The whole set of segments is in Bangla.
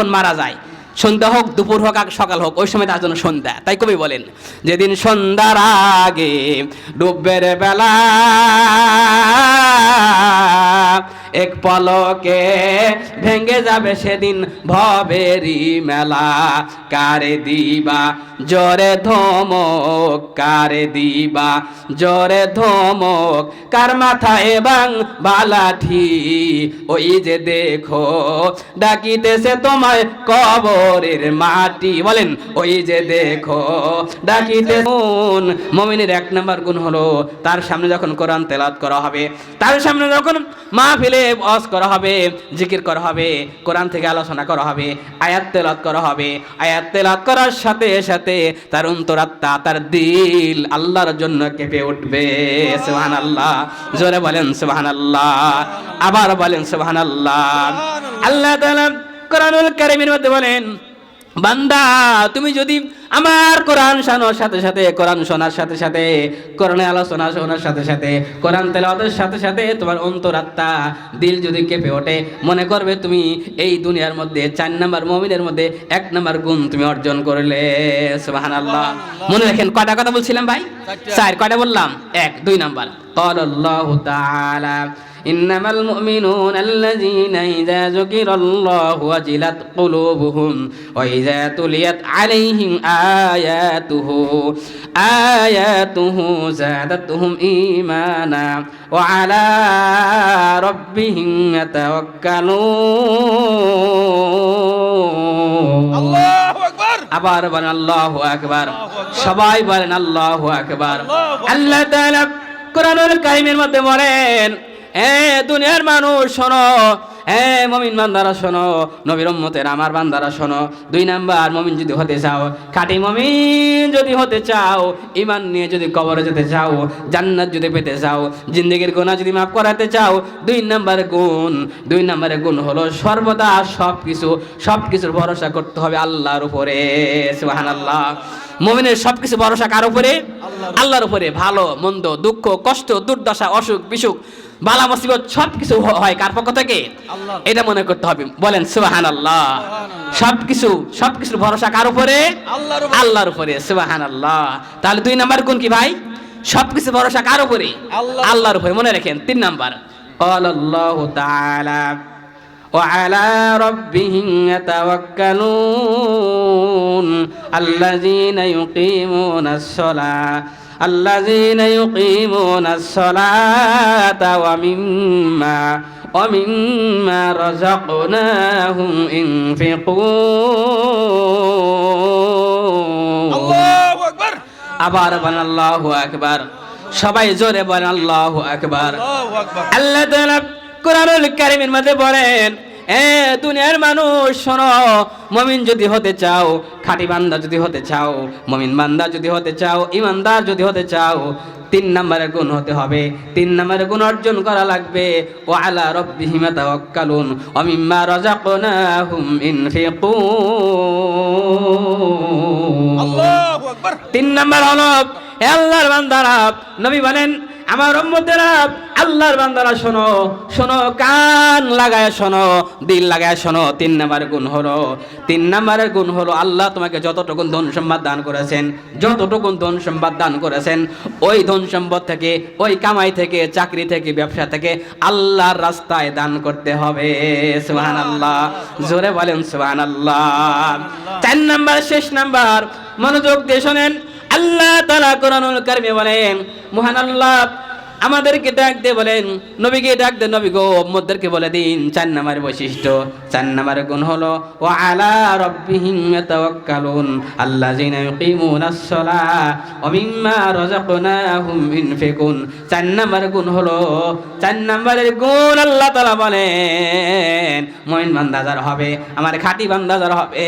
যখন মারা যায়, সন্ধ্যা হোক, দুপুর হোক, সকাল হোক, ওই সময় তার জন্য সন্ধ্যা। তাই কবি বলেন, যেদিন সন্ধ্যার আগে ডুবের বেলা এক পলকে ভেঙে যাবে সেদিন ভবেরই মেলা। কারে দিবা জোরে ধমক, কারে দিবা জোরে ধমক, কার মাথায় বাং বালাঠি, ওই যে দেখো ডাকিতেছে তোমায় কবরের মাটি। বলেন, ওই যে দেখো ডাকিতে। মুমিনের এক নাম্বার গুণ হলো, তার সামনে যখন কোরআন তেলাওয়াত করা হবে, তার সামনে যখন মাহফিলে ওয়াজ করা হবে, জিকির করা হবে, কোরআন থেকে আলোচনা করা হবে, আয়াত তেলাওয়াত করা হবে, আয়াত তেলাওয়াত করার সাথে সাথে তার অন্তরাত্মা, তার দিল আল্লাহর জন্য কেঁপে উঠবে। সুবহানাল্লাহ, জোরে বলেন সুবহানাল্লাহ, আবার বলেন সুবহানাল্লাহ। আল্লাহ তাআলা কোরআনুল কারীমের মধ্যে বলেন, বান্দা তুমি যদি আমার কোরআন শোনার সাথে সাথে, কোরআন শোনার সাথে সাথে, কোরআনের আলোচনা শোনার সাথে সাথে, কোরআন তেলাওয়াতের সাথে সাথে তোমার অন্তরাত্মা, দিল যদি কেঁপে ওঠে, মনে করবে তুমি এই দুনিয়ার মধ্যে 4 নাম্বার মুমিনের মধ্যে 1 নাম্বার গুণ তুমি অর্জন করলে। সুবহানাল্লাহ। মনে রাখেন কয়টা কথা বলছিলাম ভাই? 4। কয়টা বললাম? 1, 2 নাম্বার। ক্বালাল্লাহু তাআলা ইন্নামাল মুমিনুনা আল্লাযীনা ইযা যুকিরাল্লাহু ওয়াজিলাত কুলুবুহুম ওয়া ইযা তুলিয়াত আলাইহিম আয়াতুহু যাদাতুহুম ঈমানা ওয়া আলা রাব্বিহিম ইয়াতাওয়াক্কালুন। আল্লাহু আকবার। আবার বলেন আল্লাহু আকবার। সবাই বলেন আল্লাহু আকবার। আল্লাহ তাআলা কোরআনুল কারীমের মধ্যে বলেন, দুনিয়ার মানুষ শোনো, মুমিন বান্দারা শোনো, নবীর উম্মতের আমার বান্দারা শোনো। 2 নাম্বার, মুমিন যদি হতে চাও, খাঁটি মুমিন যদি হতে চাও, ঈমান নিয়ে যদি কবরে যেতে চাও, জান্নাত যদি পেতে চাও, জিন্দেগীর গুনাহ যদি মাফ করাতে চাও, 2 নম্বরের গুণ হলো সর্বদা সবকিছুর ভরসা করতে হবে আল্লাহর উপরে। সুবহানাল্লাহ। মুমিনের সবকিছু ভরসা কার উপরে? আল্লাহর উপরে। ভালো মন্দ, দুঃখ কষ্ট, দুর্দশা, অসুখ বিসুখ, বালা মুসিবত সবকিছু হয় কার পক্ষ থেকে? এটা মনে করতে হবে। বলেন সুবহানাল্লাহ। সবকিছুর ভরসা কার উপরে? আল্লাহর উপরে। সুবহানাল্লাহ। তাহলে 2 নাম্বার গুণ কি ভাই? সবকিছু ভরসা কার উপরে? আল্লাহর উপরে। মনে রাখেন 3 নাম্বার, ক্বালাল্লাহু তাআলা ওয়া আলা রাব্বিহিম ইয়াতাওয়াক্কালুন আল্লাযীনা ইউকিমুনাস সালাতা ওয়া মিম্মা রাযাকনাহুম ইনফিকুন। আল্লাহু আকবার। আবার বলেন আল্লাহু আকবার। সবাই জোরে বলেন আল্লাহু আকবার। আল্লাহ তাআলা কোরআনুল কারীমের মধ্যে বলেন, দুনিয়ার মানুষ শোনো, মুমিন যদি হতে চাও, খাঁটি বান্দা যদি হতে চাও, মুমিন বান্দা যদি হতে চাও, ঈমানদার যদি হতে চাও, 3 নম্বরের গুণ হতে হবে। 3 নম্বরের গুণ অর্জন করা লাগবে। ওয়া আলা রাব্বিহিম ইয়াতাওয়াক্কালুন ওয়া মিম্মা রাযাকনাহুম ইনফিকুন। আল্লাহু আকবার। 3 নম্বর হলো, হে আল্লাহর বান্দারা, নবী বলেন, আমার উম্মতেরা, আল্লাহর বান্দারা শোনো, কান লাগায় শোনো, দিল লাগায় শোনো। 3 নম্বরের গুণ হলো আল্লাহ তোমাকে যতটুকু ধন সম্পদ দান করেছেন, ওই ধন সম্পদ থেকে, ওই কামাই থেকে, চাকরি থেকে, ব্যবসা থেকে আল্লাহর রাস্তায় দান করতে হবে। সুবহানাল্লাহ। জোরে বলেন সুবহানাল্লাহ। 4 নাম্বার, শেষ নাম্বার, মনোযোগ দিয়ে শোনেন। আল্লাহ তাআলা কোরআনুল কারীমে বলেন, মহান আল্লাহ আমাদেরকে ডাক দিয়ে বলেন, নবীকে ডাক দেন, নবী গো উম্মতদেরকে বলে দিন 4 নম্বরের বৈশিষ্ট্য, 4 নম্বরের গুণ হলো ওয়া আলা রাব্বিহিম ইয়াতাওয়াক্কালুন আল্লাযীনা ইউকিমুনাস সালাহ ওয়া মিম্মা রাযাকনাহুম ইনফিকুন। 4 নম্বরের গুণ হলো, 4 নম্বরের গুণ আল্লাহ তাআলা বলেন, মুমিন বান্দা যারা হবে, আমার খাঁটি বান্দা যারা হবে,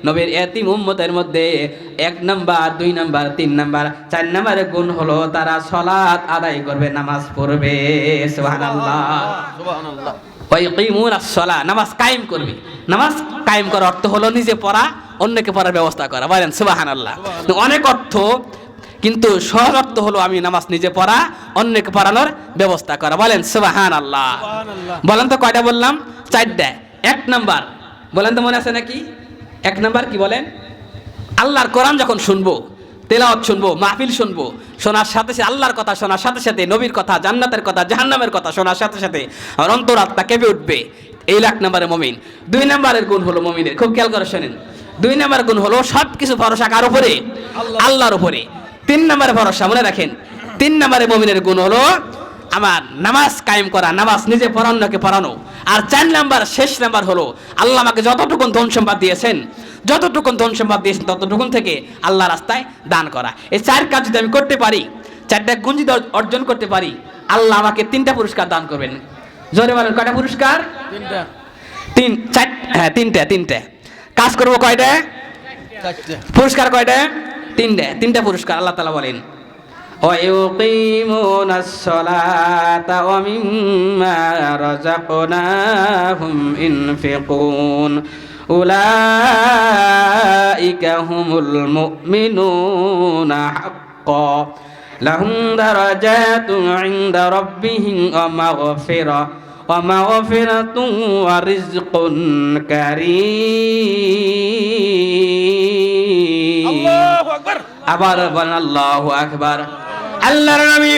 নবীর এতিম উম্মতের মধ্যে 1 নাম্বার, 2 নাম্বার, 3 নাম্বার, 4 নম্বরের গুণ হলো তারা সালাত আদায় করবে, নামাজ পড়বে। সুবহানাল্লাহ। ওয়া ইয়াকিমুনাস সালাহ, নামাজ কায়েম করবে। নামাজ কায়েম করার অর্থ হলো নিজে পড়া, অন্যকে পড়ার ব্যবস্থা করা। বলেন সুবহানাল্লাহ। অনেক অর্থ, কিন্তু সহজ অর্থ হলো আমি নামাজ নিজে পড়া, অন্যকে পড়ানোর ব্যবস্থা করা। বলেন সুবহানাল্লাহ। বলেন তো কয়টা বললাম? 4টা। 1 নাম্বার বলেন তো মনে আছে নাকি? 1 নাম্বার কি বলেন? আল্লাহর কোরআন যখন শুনবো, তেলাওয়াত শুনবো, মাহফিল শুনবো, শোনার সাথে সাথে আল্লাহর কথা শোনার সাথে সাথে নবীর কথা, জান্নাতের কথা, জাহান্নামের কথা শোনার সাথে সাথে আমার অন্তর আত্মা কেঁপে উঠবে। এই 1 নম্বরের মুমিন। 2 নম্বরের গুণ হলো মুমিনের, খুব খেয়াল করে শোনেন। 2 নম্বর গুণ হলো সব কিছু ভরসা কার উপরে? আল্লাহর উপরে। 3 নম্বরে ভরসা, মনে রাখেন। 3 নম্বরে মুমিনের গুণ হলো আমার নামাজ কায়েম করা, নামাজ নিজে পড়ানোকে পড়ানো। আর 4 নাম্বার, শেষ নাম্বার হলো আল্লাহ আমাকে যতটুকুন ধন সম্পদ দিয়েছেন, ততটুকুন থেকে আল্লাহ রাস্তায় দান করা। এই 4 কাজ যদি আমি করতে পারি, 4টা গুণ যদি অর্জন করতে পারি, আল্লাহ আমাকে 3টা পুরস্কার দান করবেন। জোরে বলেন, কয়টা পুরস্কার? 3টা। কাজ করবো কয়টা? 4টা। পুরস্কার কয়টা? 3টা পুরস্কার। আল্লাহ তাআলা বলেন وَيُقِيمُونَ الصَّلَاةَ وَمِمَّا رَزَقْنَاهُمْ يُنْفِقُونَ أُولَئِكَ هُمُ الْمُؤْمِنُونَ حَقًّا لَهُمْ دَرَجَاتٌ عِندَ رَبِّهِمْ وَمَغْفِرَةٌ وَرِزْقٌ كَرِيمٌ আল্লাহু আকবার। আবার বলেন আল্লাহু আকবার। আল্লাহর নবী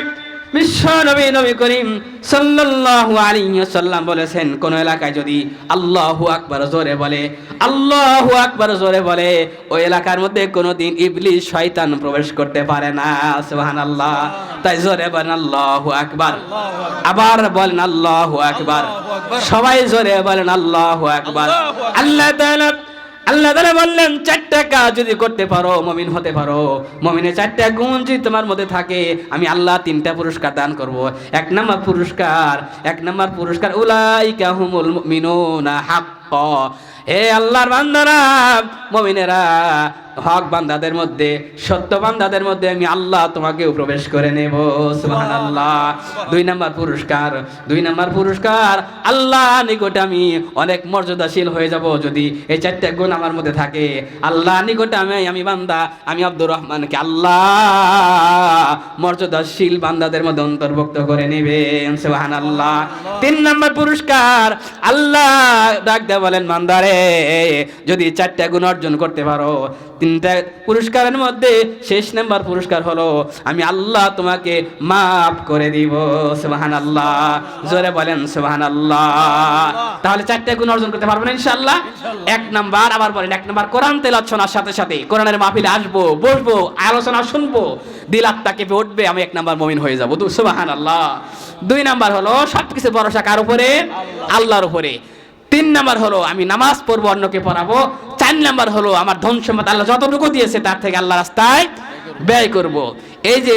বিশ্ব নবী নবী করিম সাল্লাল্লাহু আলাইহি ওয়াসাল্লাম বলেছেন, কোন এলাকায় যদি আল্লাহু আকবার জোরে বলে, আল্লাহু আকবার জোরে বলে, ওই এলাকার মধ্যে কোনোদিন ইবলিস শয়তান প্রবেশ করতে পারে না। সুবহানাল্লাহ। তাই জোরে বলেন আল্লাহু আকবার। আবার বলেন আল্লাহু আকবার। সবাই জোরে বলেন আল্লাহু আকবার। আল্লাহ তাআলা বললেন 4টা কাজ যদি করতে পারো মুমিন হতে পারো। মুমিনের 4টা গুণ যদি তোমার মধ্যে থাকে, আমি আল্লাহ 3টা পুরস্কার দান করব। 1 নম্বর পুরস্কার উলাইকা হুমুল মুমিনুনা হাক্কা। হে আল্লাহর বান্দারা, মুমিনেরা, হক বান্দাদের মধ্যে, সত্য বান্দাদের মধ্যে আমি আল্লাহ তোমাকেও প্রবেশ করে নেব। সুবহানাল্লাহ। 2 নম্বর পুরস্কার আল্লাহ নিকটে আমি অনেক মর্যাদাশীল হয়ে যাব যদি এই 4টা গুণ আমার মধ্যে থাকে। আল্লাহ নিকটে আমি বান্দা, আমি আব্দুর রহমানকে আল্লাহ মর্যাদাশীল বান্দাদের মধ্যে অন্তর্ভুক্ত করে নেবেন। সুবহানাল্লাহ। 3 নম্বর পুরস্কার আল্লাহ ডাক দিয়ে বলেন, বান্দারে যদি 4টা গুণ অর্জন করতে পারো, 3টা পুরস্কারের মধ্যে শেষ নাম্বার পুরস্কার হলো আমি আল্লাহ তোমাকে মাফ করে দিব। সুবহানাল্লাহ। জোরে বলেন সুবহানাল্লাহ। তাহলে 4টা গুণ অর্জন করতে পারবেন ইনশাআল্লাহ। 1 নাম্বার, আবার বলেন 1 নাম্বার কোরআন তেলাওয়াত শোনার সাথে সাথে কোরআনের মাহফিলে আসবো, বসবো, আলোচনা শুনবো, দিল আত্মা কেঁপে উঠবে, আমি 1 নাম্বার মুমিন হয়ে যাব। সুবহানাল্লাহ। 2 নাম্বার হলো সবকিছু ভরসা কার উপরে? আল্লাহর উপরে। 3 নাম্বার হলো আমি নামাজ পড়বো, অন্যকে পড়াবো। 4 নাম্বার হলো আমার ধন সম্পদ আল্লাহ যতটুকু দিয়েছে তার থেকে আল্লাহ রাস্তায় ব্যয় করব। এই যে